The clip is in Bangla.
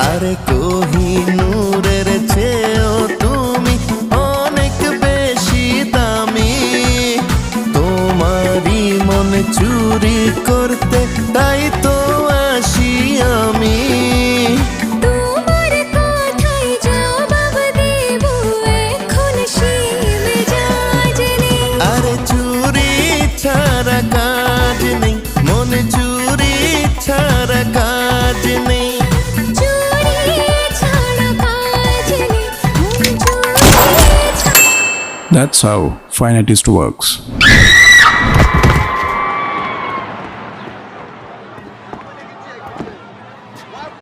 আরে কোহিনূরের চেয়েও তুমি অনেক বেশি দামি। তোমারই মন চুরি করতে তাই তো আসি আমি। তোমার কথাই জবাব দেব এখন সে মেজাজ নেই। আরে চুরি ছাড়া কাজ নেই, মন চুরি ছাড়া কাজ নেই। চুরি ছাড়া কাজ নেই, মন চুরি ছাড়া। That's how Fine Artist works.